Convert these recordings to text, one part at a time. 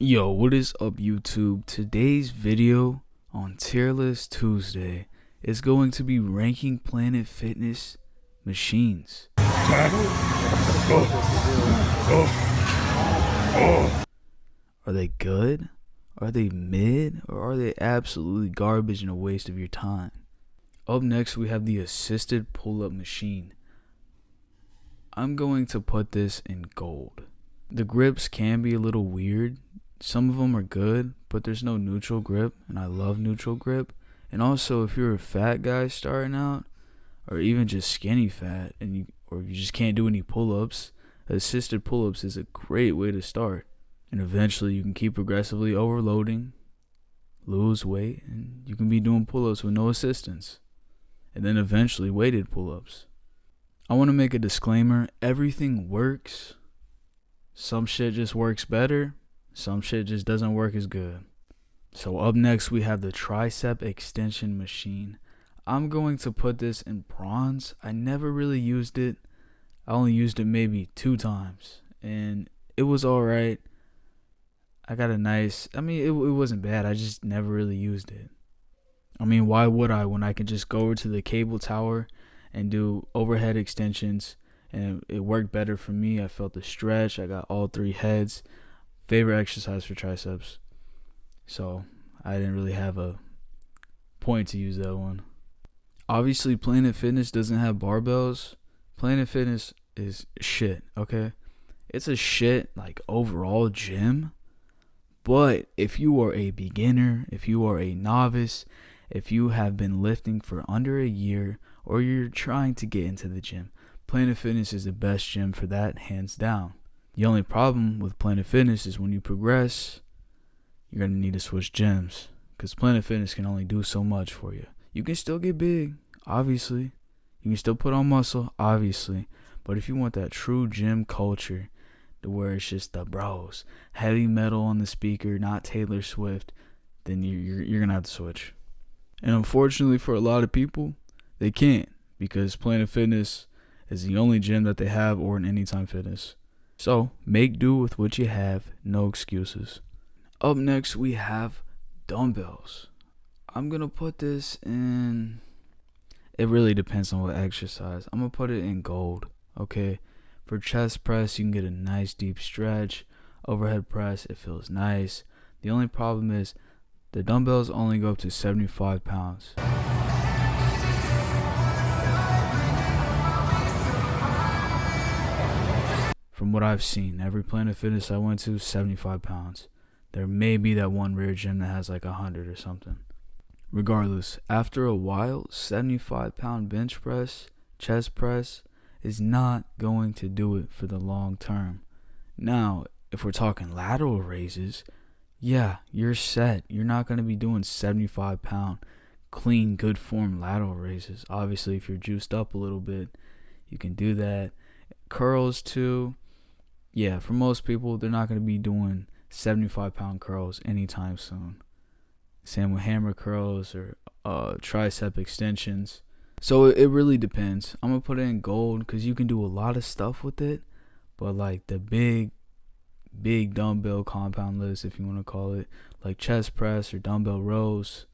Yo, what is up, YouTube? Today's video on Tier List Tuesday is going to be ranking Planet Fitness machines. Are they good? Are they mid? Or are they absolutely garbage and a waste of your time? Up next, we have the assisted pull-up machine. I'm going to put this in gold. The grips can be a little weird. Some of them are good, but there's no neutral grip, and I love neutral grip. And also, if you're a fat guy starting out, or even just skinny fat, and you just can't do any pull-ups, assisted pull-ups is a great way to start. And eventually, you can keep progressively overloading, lose weight, and you can be doing pull-ups with no assistance. And then eventually, weighted pull-ups. I want to make a disclaimer: everything works. Some shit just works better. Some shit just doesn't work as good. So up next, we have the tricep extension machine. I'm going to put this in bronze. I never really used it. I only used it maybe 2 times, and it was alright. I got a nice, it wasn't bad. I just never really used it. Why would I when I can just go over to the cable tower and do overhead extensions, and it worked better for me. I felt the stretch. I got all 3 heads. Favorite exercise for triceps. So I didn't really have a point to use that one. Obviously, Planet Fitness doesn't have barbells. Planet Fitness is shit, okay? It's a shit, overall gym. But if you are a beginner, if you are a novice, if you have been lifting for under a year, or you're trying to get into the gym, Planet Fitness is the best gym for that, hands down. The only problem with Planet Fitness is when you progress, you're going to need to switch gyms, because Planet Fitness can only do so much for you. You can still get big, obviously. You can still put on muscle, obviously. But if you want that true gym culture, to where it's just the bros, heavy metal on the speaker, not Taylor Swift, then you're going to have to switch. And unfortunately for a lot of people, they can't, because Planet Fitness is the only gym that they have, or an Anytime Fitness. So, make do with what you have, no excuses. Up next, we have dumbbells. I'm going to put this in, it really depends on what exercise. I'm going to put it in gold, okay? For chest press, you can get a nice deep stretch. Overhead press, it feels nice. The only problem is, the dumbbells only go up to 75 pounds. From what I've seen, every Planet Fitness I went to, 75 pounds. There may be that one rare gym that has 100 or something. Regardless, after a while, 75-pound bench press, chest press, is not going to do it for the long term. Now, if we're talking lateral raises, yeah, you're set. You're not going to be doing 75-pound, clean, good form lateral raises. Obviously, if you're juiced up a little bit, you can do that. Curls too. Yeah, for most people, they're not going to be doing 75-pound curls anytime soon. Same with hammer curls or tricep extensions. So it really depends. I'm going to put it in gold because you can do a lot of stuff with it. But the big dumbbell compound lifts, if you want to call it, like chest press or dumbbell rows,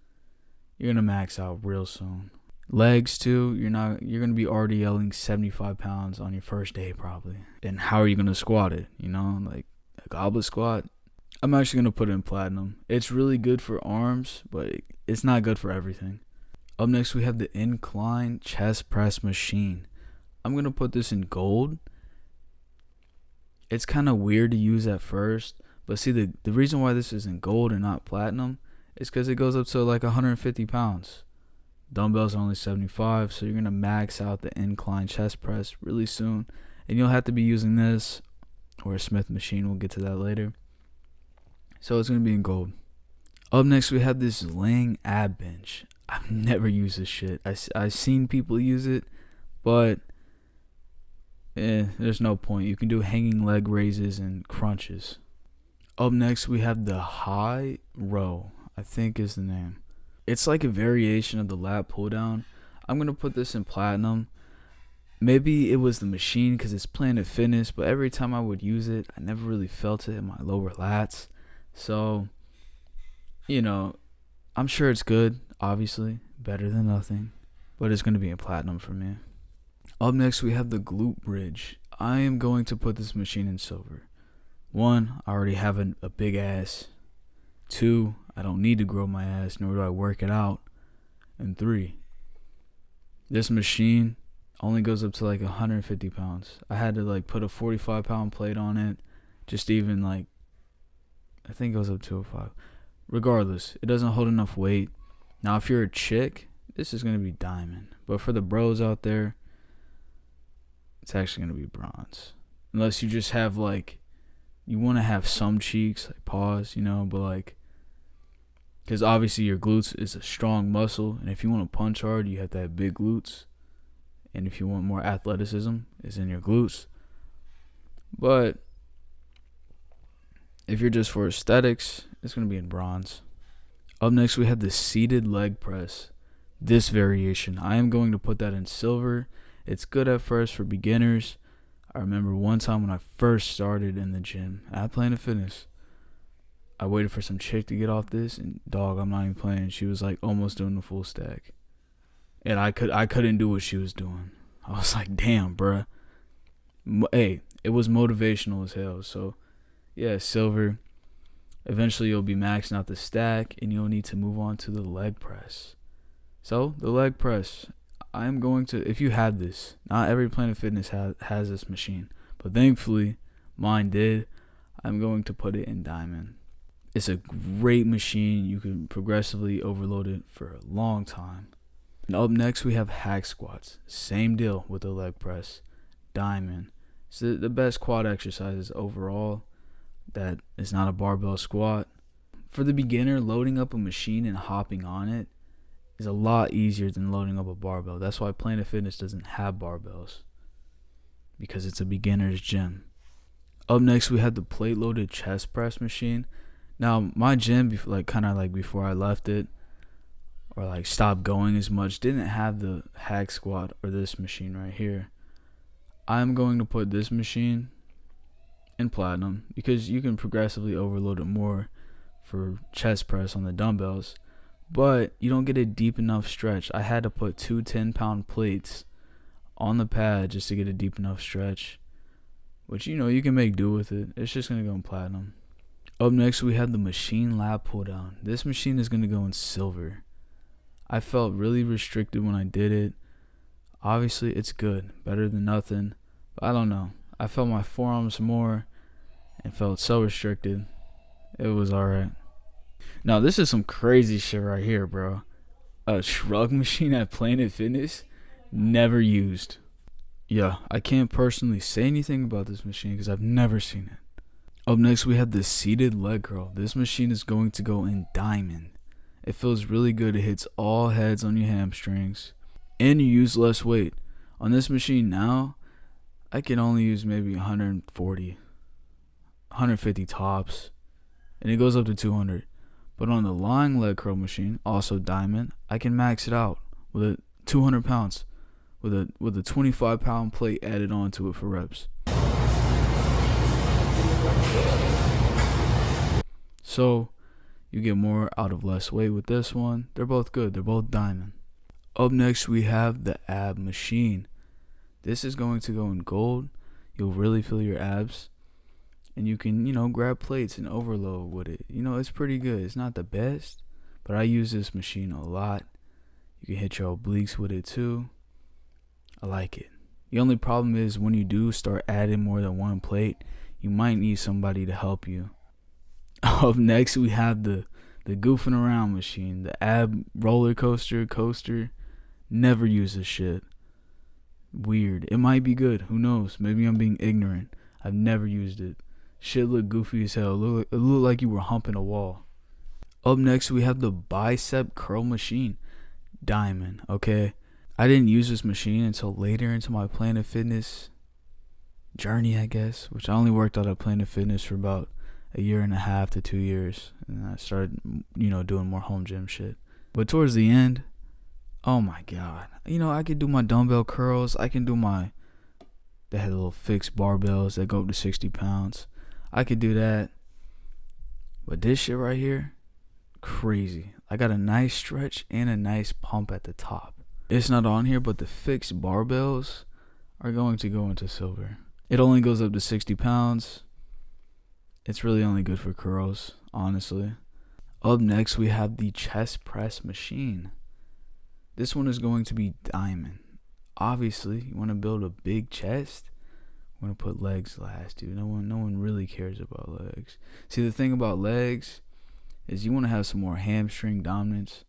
you're going to max out real soon. Legs too, you're going to be already yelling 75 pounds on your first day probably. And how are you going to squat it? Like a goblet squat. I'm actually going to put it in platinum. It's really good for arms, but it's not good for everything. Up next, we have the incline chest press machine. I'm going to put this in gold. It's kind of weird to use at first, but see, the reason why this is in gold and not platinum is because it goes up to 150 pounds. Dumbbells are only 75, so you're going to max out the incline chest press really soon. And you'll have to be using this or a Smith machine. We'll get to that later. So it's going to be in gold. Up next, we have this Lang ab bench. I've never used this shit. I've seen people use it, but there's no point. You can do hanging leg raises and crunches. Up next, we have the high row, I think is the name. It's like a variation of the lat pull down. I'm going to put this in platinum. Maybe it was the machine because it's Planet Fitness, but every time I would use it, I never really felt it in my lower lats. So, you know, I'm sure it's good, obviously, better than nothing, but it's going to be in platinum for me. Up next, we have the glute bridge. I am going to put this machine in silver. One, I already have a big ass. Two, I don't need to grow my ass, nor do I work it out. And three, this machine only goes up to like 150 pounds. I had to like put a 45-pound plate on it, just even like, I think it goes up to 205. Regardless, it doesn't hold enough weight. Now, if you're a chick, this is going to be diamond. But for the bros out there, it's actually going to be bronze. Unless you just have like, you want to have some cheeks, like pause, but like, because obviously your glutes is a strong muscle. And if you want to punch hard, you have to have big glutes. And if you want more athleticism, it's in your glutes. But if you're just for aesthetics, it's going to be in bronze. Up next, we have the seated leg press. This variation, I am going to put that in silver. It's good at first for beginners. I remember one time when I first started in the gym at Planet Fitness, I waited for some chick to get off this, and dog, I'm not even playing. She was like almost doing the full stack. And I couldn't do what she was doing. I was like, damn, bruh. Hey, it was motivational as hell. So, yeah, silver. Eventually, you'll be maxing out the stack, and you'll need to move on to the leg press. So, the leg press. I'm going to, if you have this, not every Planet Fitness has this machine. But thankfully, mine did. I'm going to put it in diamond. It's a great machine. You can progressively overload it for a long time. And up next, we have hack squats. Same deal with the leg press. Diamond. It's the best quad exercises overall. That is not a barbell squat. For the beginner, loading up a machine and hopping on it is a lot easier than loading up a barbell. That's why Planet Fitness doesn't have barbells. Because it's a beginner's gym. Up next, we have the plate-loaded chest press machine. Now, my gym, before I left it, or like stopped going as much, didn't have the hack squat or this machine right here. I'm going to put this machine in platinum because you can progressively overload it more for chest press on the dumbbells, but you don't get a deep enough stretch. I had to put two 10-pound plates on the pad just to get a deep enough stretch, which you can make do with it. It's just going to go in platinum. Up next, we have the machine lap pull down. This machine is going to go in silver. I felt really restricted when I did it. Obviously, it's good. Better than nothing. But I don't know. I felt my forearms more and felt so restricted. It was alright. Now, this is some crazy shit right here, bro. A shrug machine at Planet Fitness? Never used. Yeah, I can't personally say anything about this machine because I've never seen it. Up next, we have the seated leg curl. This machine is going to go in diamond. It feels really good. It hits all heads on your hamstrings. And you use less weight. On this machine now, I can only use maybe 140, 150 tops. And it goes up to 200. But on the lying leg curl machine, also diamond, I can max it out with 200 pounds. With a 25-pound plate added onto it for reps. So, you get more out of less weight with this one. They're both good. They're both diamond. Up next, we have the ab machine. This is going to go in gold. You'll really feel your abs. And you can, grab plates and overload with it. It's pretty good. It's not the best, but I use this machine a lot. You can hit your obliques with it too. I like it. The only problem is when you do start adding more than one plate, you might need somebody to help you. Up next, we have the goofing around machine, the ab roller coaster. Never use this shit. Weird. It might be good. Who knows? Maybe I'm being ignorant. I've never used it. Shit look goofy as hell. It looked like you were humping a wall. Up next, we have the bicep curl machine. Diamond, okay? I didn't use this machine until later into my Planet Fitness journey, I guess, which I only worked out at Planet Fitness for about a year and a half to 2 years. And I started, doing more home gym shit. But towards the end, oh my God. I could do my dumbbell curls. I can do they had little fixed barbells that go up to 60 pounds. I could do that. But this shit right here, crazy. I got a nice stretch and a nice pump at the top. It's not on here, but the fixed barbells are going to go into silver. It only goes up to 60 pounds. It's really only good for curls, honestly. Up next, we have the chest press machine. This one is going to be diamond. Obviously, you want to build a big chest. You want to put legs last, dude. No one really cares about legs. See, the thing about legs is you want to have some more hamstring dominance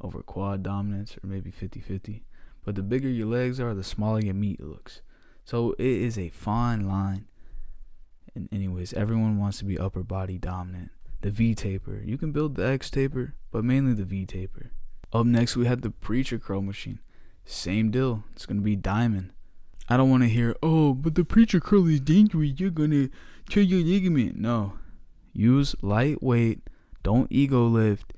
over quad dominance, or maybe 50-50. But the bigger your legs are, the smaller your meat looks. So it is a fine line. And anyways, everyone wants to be upper body dominant. The V taper. You can build the X taper, but mainly the V taper. Up next, we have the preacher curl machine. Same deal. It's going to be diamond. I don't want to hear, oh, but the preacher curl is dangerous. You're going to tear your ligament. No. Use lightweight. Don't ego lift.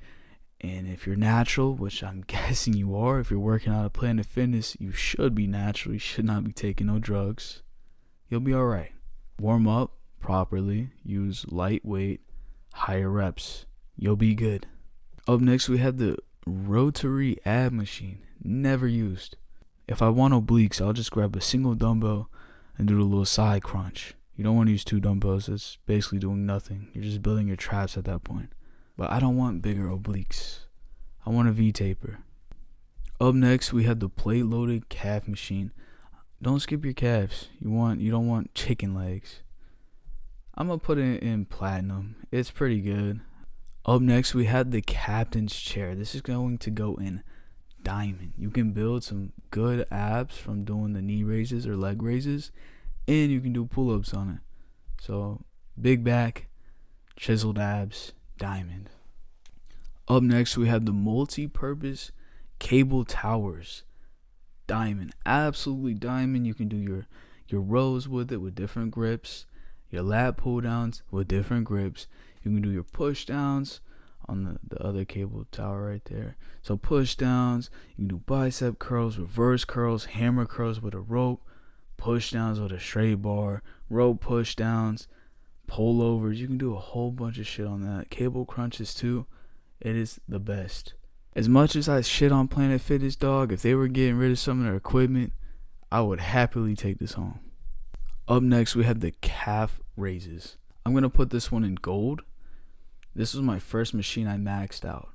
And if you're natural, which I'm guessing you are, if you're working out at Planet Fitness, you should be natural. You should not be taking no drugs. You'll be all right. Warm up properly. Use lightweight, higher reps. You'll be good. Up next, we have the rotary ab machine. Never used. If I want obliques, I'll just grab a single dumbbell and do a little side crunch. You don't want to use 2 dumbbells. It's basically doing nothing. You're just building your traps at that point. But I don't want bigger obliques. I want a V taper. Up next, we have the plate loaded calf machine. Don't skip your calves. You don't want chicken legs. I'm gonna put it in platinum. It's pretty good. Up next, we have the captain's chair. This is going to go in diamond. You can build some good abs from doing the knee raises or leg raises, and you can do pull-ups on it. So big back, chiseled abs, diamond. Up next, we have the multi-purpose cable towers. Diamond. Absolutely diamond. You can do your rows with it with different grips, your lat pull downs with different grips. You can do your push downs on the other cable tower right there. So push downs, you can do bicep curls, reverse curls, hammer curls with a rope, push downs with a straight bar, rope push downs, pull overs. You can do a whole bunch of shit on that. Cable crunches too. It is the best. As much as I shit on Planet Fitness, dog, if they were getting rid of some of their equipment, I would happily take this home. Up next, we have the calf raises. I'm going to put this one in gold. This was my first machine I maxed out.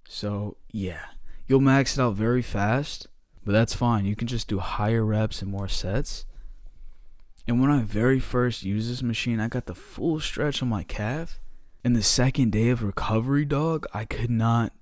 So, yeah. You'll max it out very fast, but that's fine. You can just do higher reps and more sets. And when I very first used this machine, I got the full stretch on my calf. And the second day of recovery, dog, I could not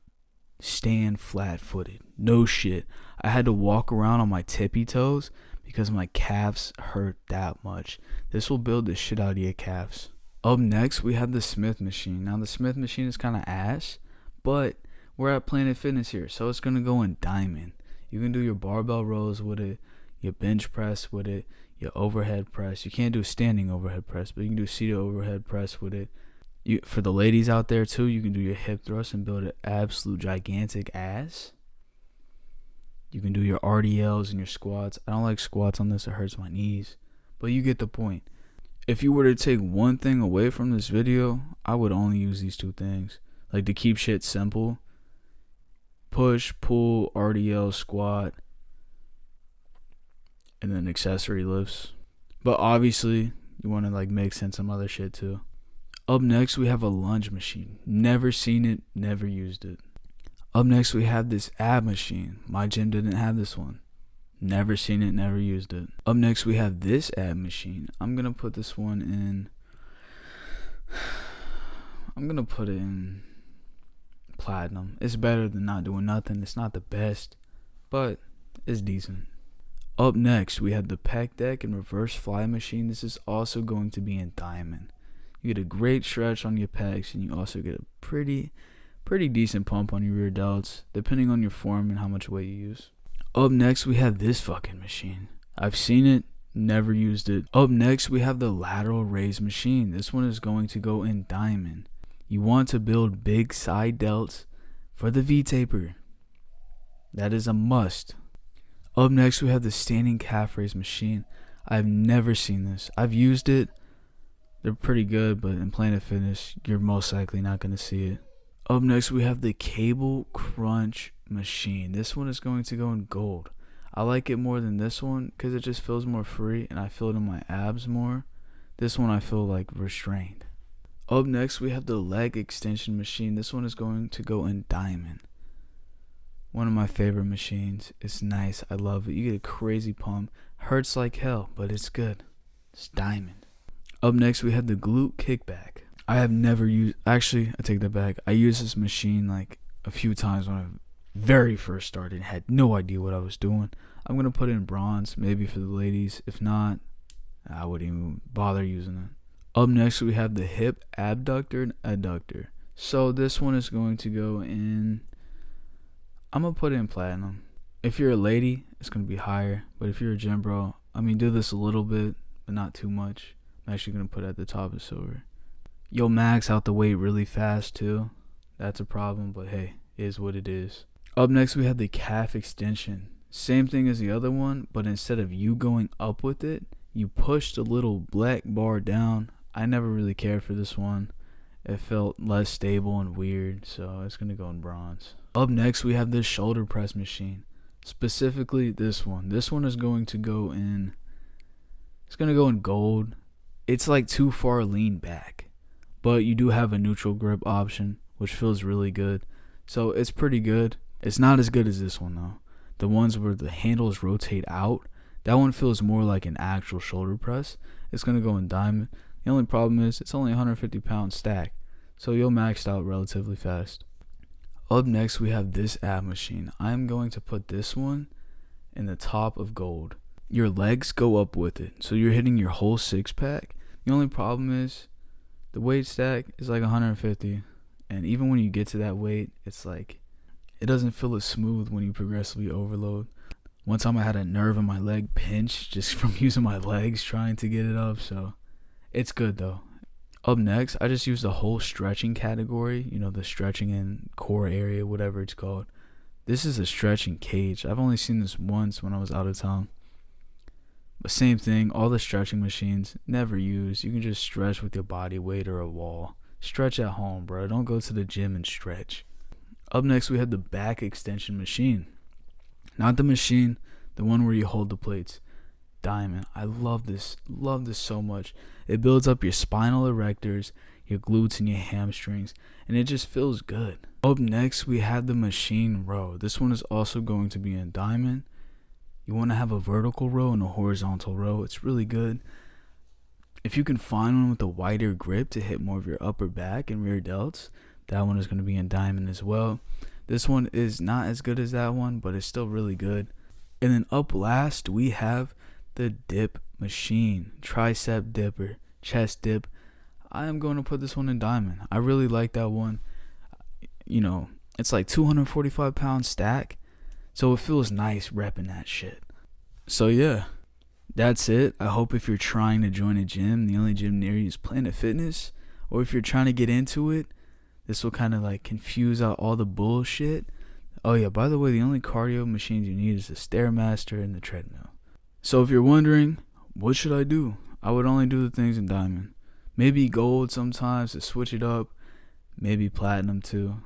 stand flat-footed. No shit. I had to walk around on my tippy toes because my calves hurt that much. This will build the shit out of your calves. Up next, we have the Smith machine. Now, the Smith machine is kind of ass, but we're at Planet Fitness here, so it's going to go in diamond. You can do your barbell rows with it, your bench press with it, your overhead press. You can't do standing overhead press, but you can do seated overhead press with it. For the ladies out there too, you can do your hip thrust and build an absolute gigantic ass. You can do your RDLs and your squats. I don't like squats on this, it hurts my knees, but you get the point. If you were to take one thing away from this video, I would only use these 2 things. Like, to keep shit simple: push, pull, RDL, squat, and then accessory lifts. But obviously, you want to like mix in some other shit too. Up next, we have a lunge machine. Never seen it, never used it. Up next, we have this ab machine. My gym didn't have this one. Never seen it, never used it. Up next, we have this ab machine. I'm going to put this one in... I'm going to put it in platinum. It's better than not doing nothing. It's not the best, but it's decent. Up next, we have the pec deck and reverse fly machine. This is also going to be in diamond. You get a great stretch on your pecs, and you also get a pretty decent pump on your rear delts, depending on your form and how much weight you use. Up next, we have this fucking machine. I've seen it, never used it. Up next, we have the lateral raise machine. This one is going to go in diamond. You want to build big side delts for the V taper. That is a must. Up next, we have the standing calf raise machine. I've never seen this. I've used it, They're pretty good, but in Planet Fitness, you're most likely not going to see it. Up next, we have the Cable Crunch machine. This one is going to go in gold. I like it more than this one because it just feels more free and I feel it in my abs more. This one I feel like restrained. Up next, we have the leg extension machine. This one is going to go in diamond. One of my favorite machines. It's nice. I love it. You get a crazy pump. Hurts like hell, but it's good. It's diamond. Up next, we have the glute kickback. I have never used, actually, I take that back. I used this machine like a few times when I very first started and had no idea what I was doing. I'm going to put it in bronze, maybe for the ladies. If not, I wouldn't even bother using it. Up next, we have the hip abductor and adductor. So this one is going to go in, I'm going to put it in platinum. If you're a lady, it's going to be higher. But if you're a gym bro, I mean, do this a little bit, but not too much. I'm actually going to put it at the top of silver. You'll max out the weight really fast too. That's a problem, but hey, it is what it is. Up next, we have the calf extension. Same thing as the other one, but instead of you going up with it, you push the little black bar down. I never really cared for this one. It felt less stable and weird, so it's going to go in bronze. Up next, we have this shoulder press machine. Specifically this one. This one is going to go in, it's going to go in gold. It's like too far lean back, but you do have a neutral grip option, which feels really good. So it's pretty good. It's not as good as this one though. The ones where the handles rotate out, that one feels more like an actual shoulder press. It's going to go in diamond. The only problem is it's only 150 pound stack, so you'll max out relatively fast. Up next, we have this ab machine. I'm going to put this one in the top of gold. Your legs go up with it, so you're hitting your whole six pack. The only problem is the weight stack is like 150, and even when you get to that weight, it's like it doesn't feel as smooth when you progressively overload. One time I had a nerve in my leg pinch just from using my legs trying to get it up, so it's good though. Up next, I just used the whole stretching category, the stretching in core area, whatever it's called. This is a stretching cage. I've only seen this once when I was out of town. But same thing, all the stretching machines, never used. You can just stretch with your body weight or a wall. Stretch at home, bro. Don't go to the gym and stretch. Up next, we have the back extension machine. Not the machine, the one where you hold the plates. Diamond. I love this so much. It builds up your spinal erectors, your glutes, and your hamstrings, and it just feels good. Up next, we have the machine row. This one is also going to be in diamond. You want to have a vertical row and a horizontal row. It's really good. If you can find one with a wider grip to hit more of your upper back and rear delts, that one is going to be in diamond as well. This one is not as good as that one, but it's still really good. And then up last, we have the dip machine. Tricep dipper, chest dip. I am going to put this one in diamond. I really like that one. It's like 245 pound stack. So it feels nice repping that shit. So yeah, that's it. I hope if you're trying to join a gym, the only gym near you is Planet Fitness, or if you're trying to get into it, this will kind of like confuse out all the bullshit. Oh yeah, by the way, the only cardio machines you need is the Stairmaster and the treadmill. So if you're wondering, what should I do? I would only do the things in diamond. Maybe gold sometimes to switch it up. Maybe platinum too.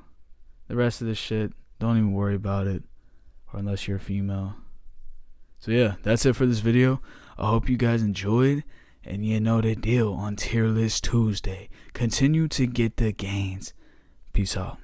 The rest of this shit, don't even worry about it. Or unless you're a female. So yeah, that's it for this video. I hope you guys enjoyed. And you know the deal on Tier List Tuesday. Continue to get the gains. Peace out.